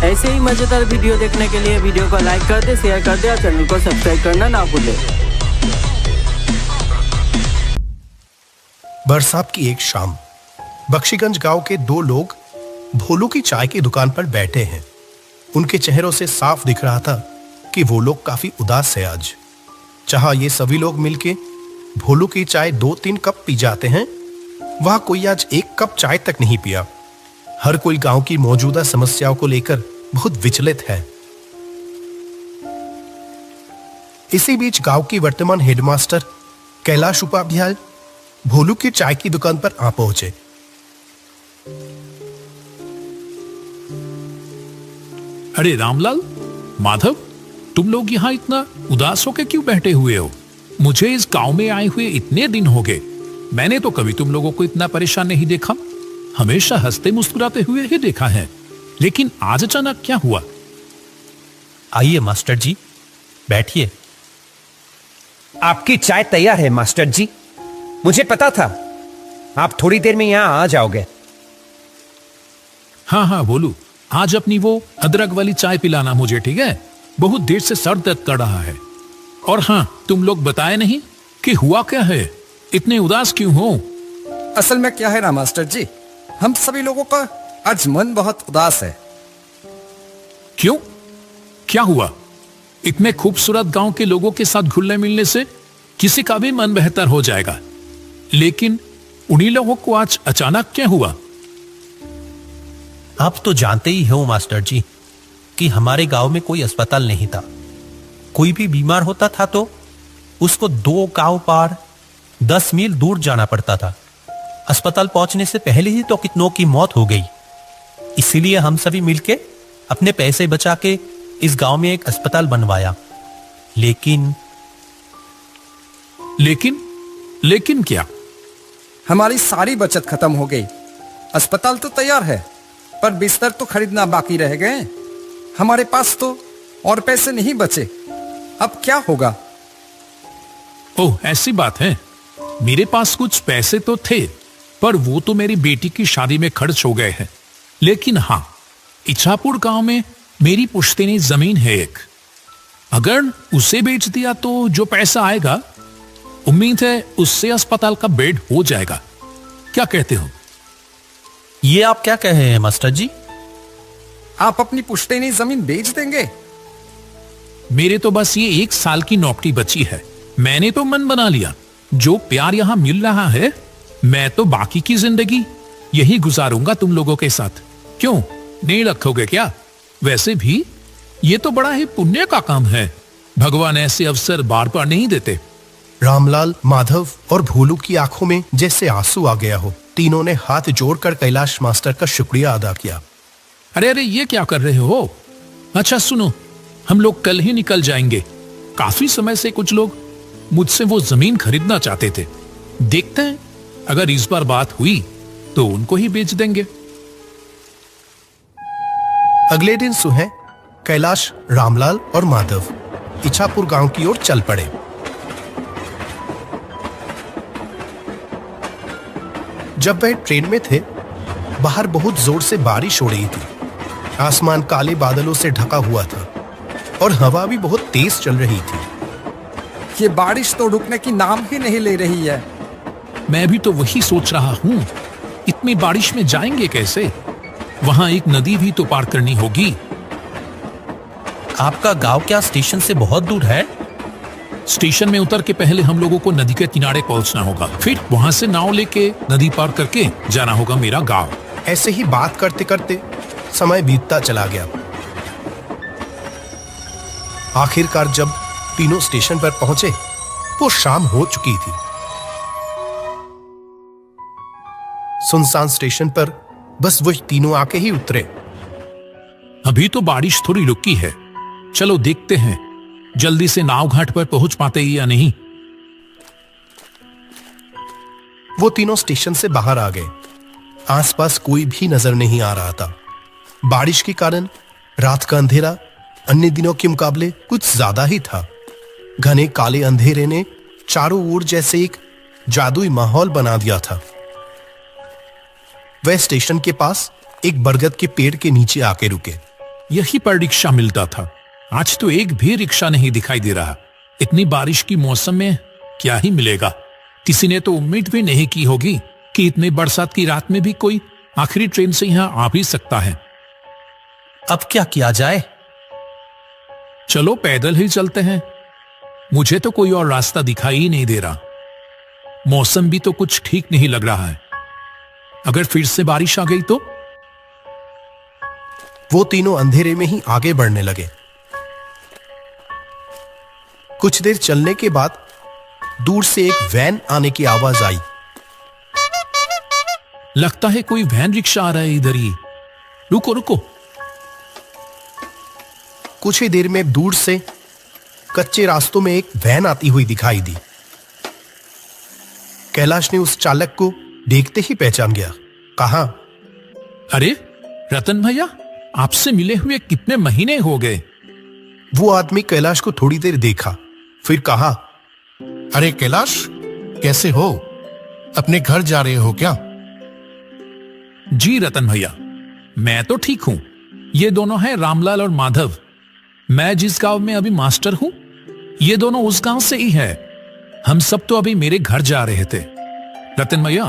ऐसे ही मजेदार वीडियो देखने के लिए वीडियो को लाइक कर दे, शेयर कर दे और चैनल को सब्सक्राइब करना ना भूले। बरसात की एक शाम बख्शीगंज गांव के दो लोग भोलू की चाय की दुकान पर बैठे हैं। उनके चेहरों से साफ दिख रहा था कि वो लोग काफी उदास है आज। जहां ये सभी लोग मिलके भोलू की चाय 2-3 कप पी जाते हैं, वहां कोई आज 1 कप चाय तक नहीं पिया। हर कोई गांव की मौजूदा समस्याओं को लेकर बहुत विचलित है। इसी बीच गांव की वर्तमान हेडमास्टर कैलाश उपाध्याय भोलू की चाय की दुकान पर आ पहुंचे। अरे रामलाल, माधव, तुम लोग यहाँ इतना उदास होकर क्यों बैठे हुए हो? मुझे इस गांव में आए हुए इतने दिन हो गए, मैंने तो कभी तुम लोगों को इतना परेशान नहीं देखा। हमेशा हंसते मुस्कुराते हुए ही देखा है, लेकिन आज अचानक क्या हुआ? आइए मास्टर जी, बैठिए। आपकी चाय तैयार है मास्टर जी। मुझे पता था आप थोड़ी देर में यहां आ जाओगे। हाँ हाँ बोलू, आज अपनी वो अदरक वाली चाय पिलाना मुझे, ठीक है? बहुत देर से सर दर्द कर रहा है। और हाँ, तुम लोग बताए नहीं कि हुआ क्या है, इतने उदास क्यों हो? असल में क्या है ना मास्टर जी, हम सभी लोगों का आज मन बहुत उदास है। क्यों? क्या हुआ? इतने खूबसूरत गांव के लोगों के साथ घुलने मिलने से किसी का भी मन बेहतर हो जाएगा, लेकिन उन्हीं लोगों को आज अचानक क्या हुआ? आप तो जानते ही हो मास्टर जी कि हमारे गांव में कोई अस्पताल नहीं था। कोई भी बीमार होता था तो उसको 2 गांव पार 10 मील दूर जाना पड़ता था। अस्पताल पहुंचने से पहले ही तो कितनों की मौत हो गई। इसीलिए हम सभी मिलके अपने पैसे बचा के इस गांव में एक अस्पताल बनवाया। लेकिन क्या? हमारी सारी बचत खत्म हो गई। अस्पताल तो तैयार है, पर बिस्तर तो खरीदना बाकी रह गए। हमारे पास तो और पैसे नहीं बचे। अब क्या होगा? ओह, ऐसी बात है। मेरे पास कुछ पैसे तो थे, पर वो तो मेरी बेटी की शादी में खर्च हो गए हैं। लेकिन हाँ, इच्छापुर गांव में मेरी पुश्तैनी जमीन है एक। अगर उसे बेच दिया तो जो पैसा आएगा, उम्मीद है उससे अस्पताल का बेड हो जाएगा। क्या कहते हो? ये आप क्या कह रहे हैं मास्टर जी? आप अपनी पुश्तैनी जमीन बेच देंगे? मेरे तो बस ये 1 साल की नौकरी बची है। मैंने तो मन बना लिया, जो प्यार यहां मिल रहा है, मैं तो बाकी की जिंदगी यही गुजारूंगा तुम लोगों के साथ। क्यों, नहीं रखोगे क्या? वैसे भी ये तो बड़ा ही पुण्य का काम है। भगवान ऐसे अवसर बार बार नहीं देते। रामलाल, माधव और भोलू की आंखों में जैसे आंसू आ गया हो। तीनों ने हाथ जोड़कर कैलाश मास्टर का शुक्रिया अदा किया। अरे ये क्या कर रहे हो? अच्छा सुनो, हम लोग कल ही निकल जाएंगे। काफी समय से कुछ लोग मुझसे वो जमीन खरीदना चाहते थे। देखते हैं, अगर इस बार बात हुई तो उनको ही बेच देंगे। अगले दिन सुबह कैलाश, रामलाल और माधव इच्छापुर गांव की ओर चल पड़े। जब वह ट्रेन में थे, बाहर बहुत जोर से बारिश हो रही थी। आसमान काले बादलों से ढका हुआ था और हवा भी बहुत तेज चल रही थी। ये बारिश तो रुकने की नाम ही नहीं ले रही है। मैं भी तो वही सोच रहा हूं, इतनी बारिश में जाएंगे कैसे? वहां एक नदी भी तो पार करनी होगी। आपका गांव क्या स्टेशन से बहुत दूर है? स्टेशन में उतर के पहले हम लोगों को नदी के किनारे पहुंचना होगा, फिर वहां से नाव लेके नदी पार करके जाना होगा मेरा गांव। ऐसे ही बात करते करते समय बीतता चला गया। आखिरकार जब तीनों स्टेशन पर पहुंचे, वो शाम हो चुकी थी। सुनसान स्टेशन पर बस वो तीनों आके ही उतरे। अभी तो बारिश थोड़ी रुकी है, चलो देखते हैं जल्दी से नाव घाट पर पहुंच पाते ही या नहीं। वो तीनों स्टेशन से बाहर आ गए। आसपास कोई भी नजर नहीं आ रहा था। बारिश के कारण रात का अंधेरा अन्य दिनों के मुकाबले कुछ ज्यादा ही था। घने काले अंधेरे ने चारों ओर जैसे एक जादुई माहौल बना दिया था। वह स्टेशन के पास एक बरगद के पेड़ के नीचे आके रुके। यही पर रिक्शा मिलता था। आज तो एक भी रिक्शा नहीं दिखाई दे रहा। इतनी बारिश की मौसम में क्या ही मिलेगा। किसी ने तो उम्मीद भी नहीं की होगी कि इतनी बरसात की रात में भी कोई आखिरी ट्रेन से यहां आ भी सकता है। अब क्या किया जाए? चलो पैदल ही चलते हैं। मुझे तो कोई और रास्ता दिखाई ही नहीं दे रहा। मौसम भी तो कुछ ठीक नहीं लग रहा है। अगर फिर से बारिश आ गई तो? वो तीनों अंधेरे में ही आगे बढ़ने लगे। कुछ देर चलने के बाद दूर से एक वैन आने की आवाज आई। लगता है कोई वैन रिक्शा आ रहा है इधर ही। रुको रुको। कुछ ही देर में दूर से कच्चे रास्तों में एक वैन आती हुई दिखाई दी। कैलाश ने उस चालक को देखते ही पहचान गया। कहा, अरे रतन भैया, आपसे मिले हुए कितने महीने हो गए। वो आदमी कैलाश को थोड़ी देर देखा, फिर कहा, अरे कैलाश, कैसे हो? अपने घर जा रहे हो क्या? जी रतन भैया, मैं तो ठीक हूं। ये दोनों हैं रामलाल और माधव। मैं जिस गांव में अभी मास्टर हूं, ये दोनों उस गांव से ही है। हम सब तो अभी मेरे घर जा रहे थे। रतन भैया,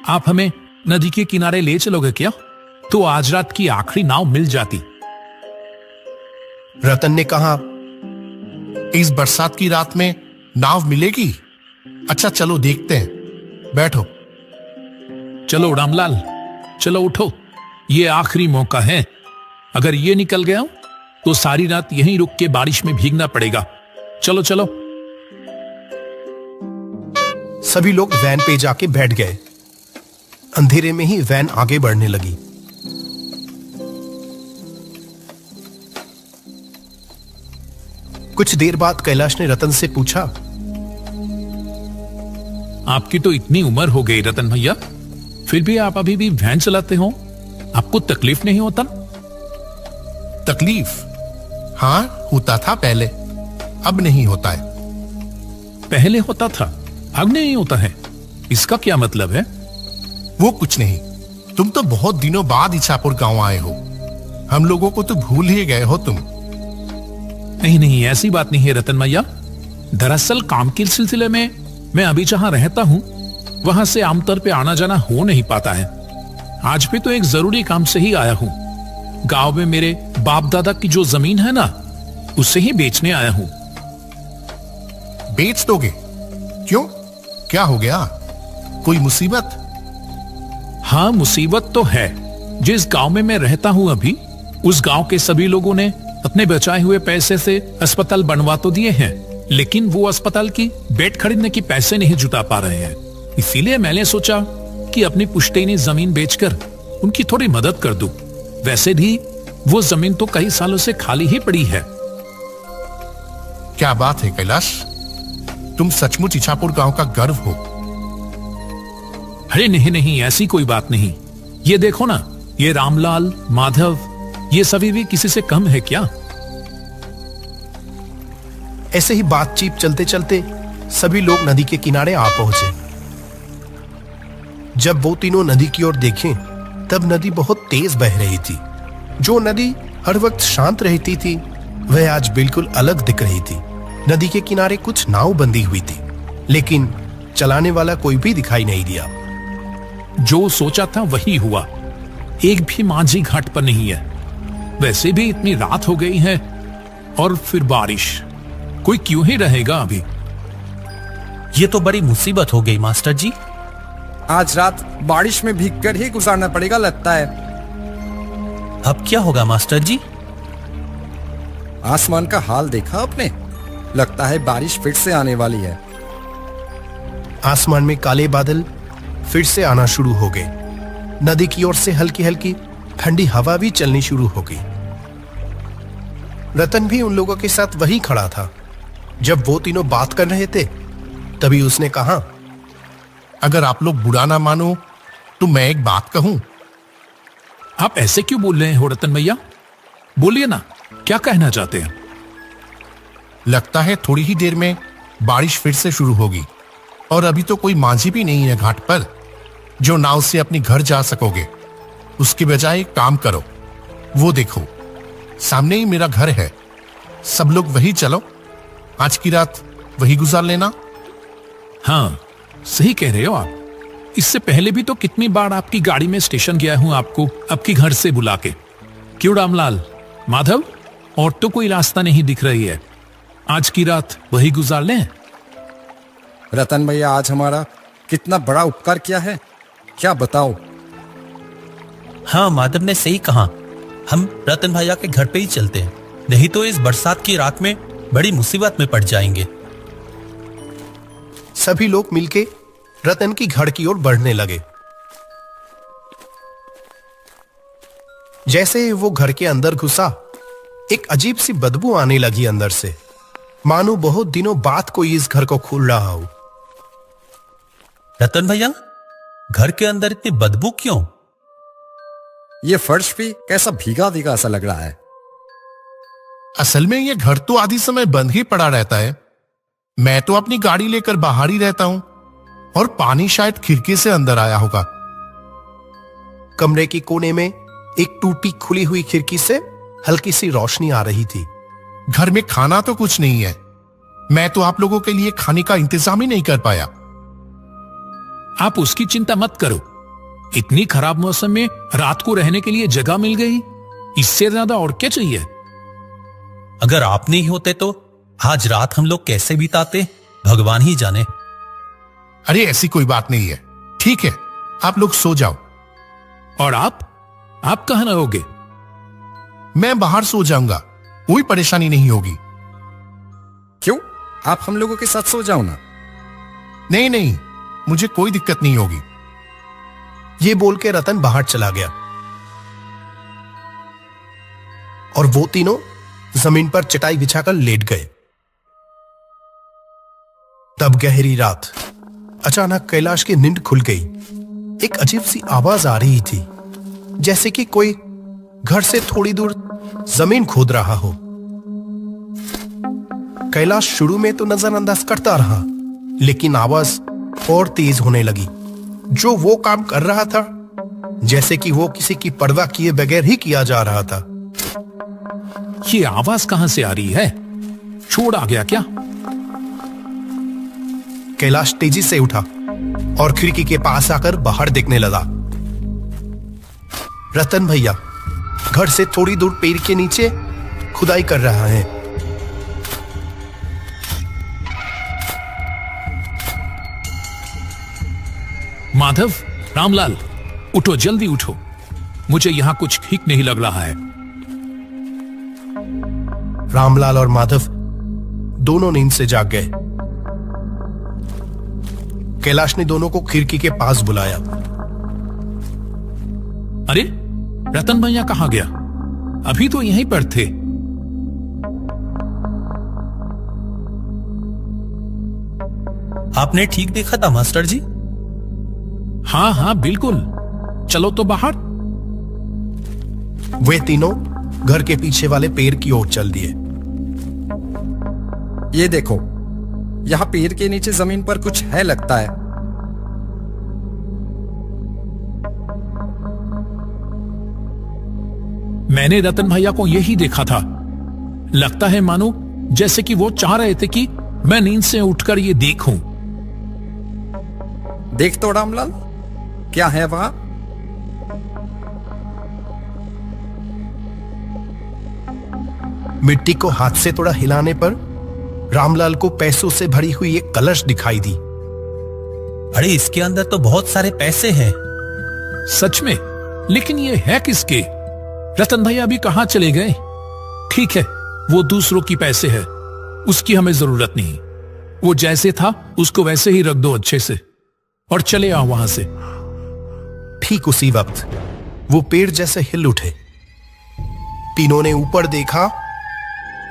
आप हमें नदी के किनारे ले चलोगे क्या? तो आज रात की आखिरी नाव मिल जाती। रतन ने कहा, इस बरसात की रात में नाव मिलेगी? अच्छा चलो देखते हैं, बैठो। चलो रामलाल, चलो उठो। ये आखिरी मौका है। अगर ये निकल गया तो सारी रात यहीं रुक के बारिश में भीगना पड़ेगा। चलो चलो। सभी लोग वैन पे जाके बैठ गए। अंधेरे में ही वैन आगे बढ़ने लगी। कुछ देर बाद कैलाश ने रतन से पूछा, आपकी तो इतनी उम्र हो गई रतन भैया, फिर भी आप अभी भी वैन चलाते हो? आपको तकलीफ नहीं होता? तकलीफ? हाँ, होता था पहले, अब नहीं होता है। पहले होता था, अब नहीं होता है। इसका क्या मतलब है? वो कुछ नहीं। तुम तो बहुत दिनों बाद इछापुर गांव आए हो। हम लोगों को तो भूल ही गए हो तुम। नहीं नहीं, ऐसी बात नहीं है रतन भैया। दरअसल काम के सिलसिले में मैं अभी जहां रहता हूं, वहां से आमतौर पे आना जाना हो नहीं पाता है। आज भी तो एक जरूरी काम से ही आया हूं। गांव में मेरे बाप दादा की जो जमीन है ना, उसे ही बेचने आया हूं। बेच दोगे? क्यों, क्या हो गया? कोई मुसीबत? हाँ, मुसीबत तो है। जिस गांव में मैं रहता हूं अभी, उस गांव के सभी लोगों ने अपने बचाए हुए पैसे से अस्पताल बनवा तो दिए हैं, लेकिन वो अस्पताल की बेड खरीदने की पैसे नहीं जुटा पा रहे हैं। इसीलिए मैंने सोचा कि अपनी पुश्तैनी जमीन बेचकर उनकी थोड़ी मदद कर दूं। वैसे भी वो जमीन तो कई सालों से खाली ही पड़ी है। क्या बात है कैलाश, तुम सचमुच इछापुर गांव का गर्व हो। अरे नहीं नहीं, ऐसी कोई बात नहीं। ये देखो ना, ये रामलाल, माधव, ये सभी भी किसी से कम है क्या? ऐसे ही बातचीत चलते चलते सभी लोग नदी के किनारे आ पहुंचे। जब वो तीनों नदी की ओर देखें, तब नदी बहुत तेज बह रही थी। जो नदी हर वक्त शांत रहती थी, वह आज बिल्कुल अलग दिख रही थी। नदी के किनारे कुछ नाव बंधी हुई थी, लेकिन चलाने वाला कोई भी दिखाई नहीं दिया। जो सोचा था वही हुआ। एक भी माझी घाट पर नहीं है। वैसे भी इतनी रात हो गई है और फिर बारिश। कोई क्यों ही रहेगा अभी? ये तो बड़ी मुसीबत हो गई मास्टर जी। आज रात बारिश में भीगकर ही गुजारना पड़ेगा लगता है। अब क्या होगा मास्टर जी? आसमान का हाल देखा आपने? लगता है बारिश फिर से आने वाली है। आसमान में काले बादल फिर से आना शुरू हो गए। नदी की ओर से हल्की हल्की ठंडी हवा भी चलनी शुरू हो गई। रतन भी उन लोगों के साथ वहीं खड़ा था। जब वो तीनों बात कर रहे थे, तभी उसने कहा, अगर आप लोग बुरा ना मानो तो मैं एक बात कहूं। आप ऐसे क्यों बोल रहे हो रतन भैया? बोलिए ना, क्या कहना चाहते हैं? लगता है थोड़ी ही देर में बारिश फिर से शुरू होगी, और अभी तो कोई माझी भी नहीं है घाट पर जो नाव से अपनी घर जा सकोगे। उसके बजाय एक काम करो, वो देखो, सामने ही मेरा घर है। सब लोग वही चलो, आज की रात वही गुजार लेना। हाँ, सही कह रहे हो आप। इससे पहले भी तो कितनी बार आपकी गाड़ी में स्टेशन गया हूं आपको आपके घर से बुला के। क्यों रामलाल, माधव, और तो कोई रास्ता नहीं दिख रही है। आज की रात वही गुजार लें। रतन भैया आज हमारा कितना बड़ा उपकार किया है, क्या बताओ। हाँ, माधव ने सही कहा। हम रतन भैया के घर पे ही चलते हैं, नहीं तो इस बरसात की रात में बड़ी मुसीबत में पड़ जाएंगे। सभी लोग मिलके रतन की घर की ओर बढ़ने लगे। जैसे ही वो घर के अंदर घुसा, एक अजीब सी बदबू आने लगी अंदर से, मानो बहुत दिनों बाद कोई इस घर को खोल रहा हो। रतन भैया, घर के अंदर इतनी बदबू क्यों? ये फर्श भी कैसा भीगा भीगा सा लग रहा है। असल में ये घर तो आधी समय बंद ही पड़ा रहता है। मैं तो अपनी गाड़ी लेकर बाहर ही रहता हूं और पानी शायद खिड़की से अंदर आया होगा। कमरे की कोने में एक टूटी खुली हुई खिड़की से हल्की सी रोशनी आ रही थी। घर में खाना तो कुछ नहीं है। मैं तो आप लोगों के लिए खाने का इंतजाम ही नहीं कर पाया। आप उसकी चिंता मत करो। इतनी खराब मौसम में रात को रहने के लिए जगह मिल गई, इससे ज्यादा और क्या चाहिए। अगर आप नहीं होते तो आज रात हम लोग कैसे बिताते, भगवान ही जाने। अरे ऐसी कोई बात नहीं है, ठीक है, आप लोग सो जाओ। और आप कहां रहोगे? मैं बाहर सो जाऊंगा, कोई परेशानी नहीं होगी। क्यों, आप हम लोगों के साथ सो जाओ ना। नहीं नहीं, मुझे कोई दिक्कत नहीं होगी। ये बोल के रतन बाहर चला गया और वो तीनों जमीन पर चटाई बिछाकर लेट गए। तब गहरी रात, अचानक कैलाश की नींद खुल गई। एक अजीब सी आवाज आ रही थी, जैसे कि कोई घर से थोड़ी दूर जमीन खोद रहा हो। कैलाश शुरू में तो नजरअंदाज करता रहा, लेकिन आवाज और तेज होने लगी। जो वो काम कर रहा था, जैसे कि वो किसी की परवाह किए बगैर ही किया जा रहा था। ये आवाज कहां से आ रही है? छोड़ आ गया क्या? कैलाश तेजी से उठा और खिड़की के पास आकर बाहर देखने लगा। रतन भैया घर से थोड़ी दूर पेड़ के नीचे खुदाई कर रहा है। माधव, रामलाल, उठो, जल्दी उठो। मुझे यहां कुछ ठीक नहीं लग रहा है। रामलाल और माधव दोनों नींद से जाग गए। कैलाश ने दोनों को खिड़की के पास बुलाया। अरे, रतन भैया कहां गया? अभी तो यहीं पर थे। आपने ठीक देखा था मास्टर जी? हाँ हाँ बिल्कुल, चलो तो बाहर। वे तीनों घर के पीछे वाले पेड़ की ओर चल दिए। ये देखो, यहाँ पेड़ के नीचे जमीन पर कुछ है लगता है। मैंने रतन भैया को यही देखा था। लगता है मानो जैसे कि वो चाह रहे थे कि मैं नींद से उठकर ये देखूं। देख तो रामलाल, क्या है वहां? मिट्टी को हाथ से थोड़ा हिलाने पर रामलाल को पैसों से भरी हुई एक कलश दिखाई दी। अरे, इसके अंदर तो बहुत सारे पैसे हैं। सच में? लेकिन ये है किसके? रतन भैया अभी कहां चले गए? ठीक है, वो दूसरों की पैसे है, उसकी हमें जरूरत नहीं। वो जैसे था उसको वैसे ही रख दो अच्छे से, और चले आओ वहां से। ठीक उसी वक्त वो पेड़ जैसे हिल उठे। तीनों ने ऊपर देखा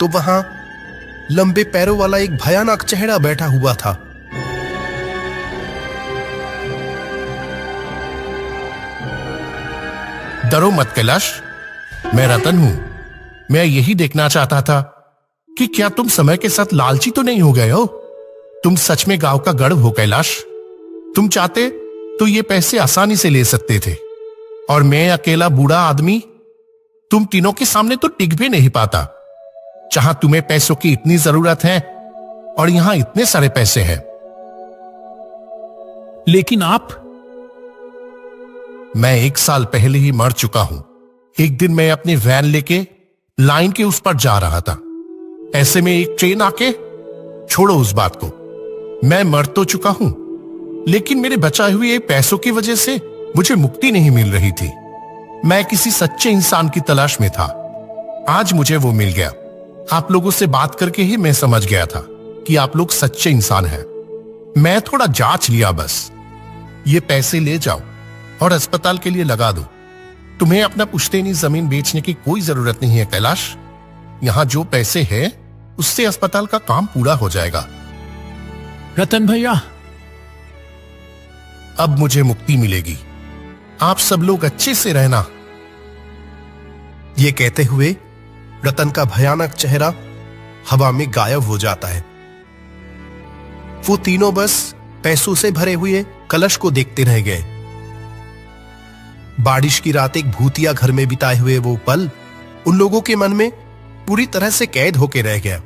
तो वहां लंबे पैरों वाला एक भयानक चेहरा बैठा हुआ था। डरो मत कैलाश, मैं रतन हूं। मैं यही देखना चाहता था कि क्या तुम समय के साथ लालची तो नहीं हो गए हो। तुम सच में गांव का गढ़ हो कैलाश। तुम चाहते तो ये पैसे आसानी से ले सकते थे, और मैं अकेला बूढ़ा आदमी तुम तीनों के सामने तो टिक भी नहीं पाता। जहां तुम्हें पैसों की इतनी जरूरत है और यहां इतने सारे पैसे हैं। लेकिन आप? मैं 1 साल पहले ही मर चुका हूं। एक दिन मैं अपनी वैन लेके लाइन के उस पर जा रहा था। ऐसे में एक ट्रेन आके, छोड़ो उस बात को, मैं मर तो चुका हूं, लेकिन मेरे बचाए हुए पैसों की वजह से मुझे मुक्ति नहीं मिल रही थी। मैं किसी सच्चे इंसान की तलाश में था। आज मुझे वो मिल गया। आप लोगों से बात करके ही मैं समझ गया था कि आप लोग सच्चे इंसान हैं। मैं थोड़ा जांच लिया बस। ये पैसे ले जाओ और अस्पताल के लिए लगा दो। तुम्हें अपना पुश्तैनी जमीन बेचने की कोई जरूरत नहीं है कैलाश। यहां जो पैसे हैं उससे अस्पताल का काम पूरा हो जाएगा। रतन भैया, अब मुझे मुक्ति मिलेगी। आप सब लोग अच्छे से रहना। ये कहते हुए रतन का भयानक चेहरा हवा में गायब हो जाता है। वो तीनों बस पैसों से भरे हुए कलश को देखते रह गए। बारिश की रात एक भूतिया घर में बिताए हुए वो पल उन लोगों के मन में पूरी तरह से कैद होके रह गया।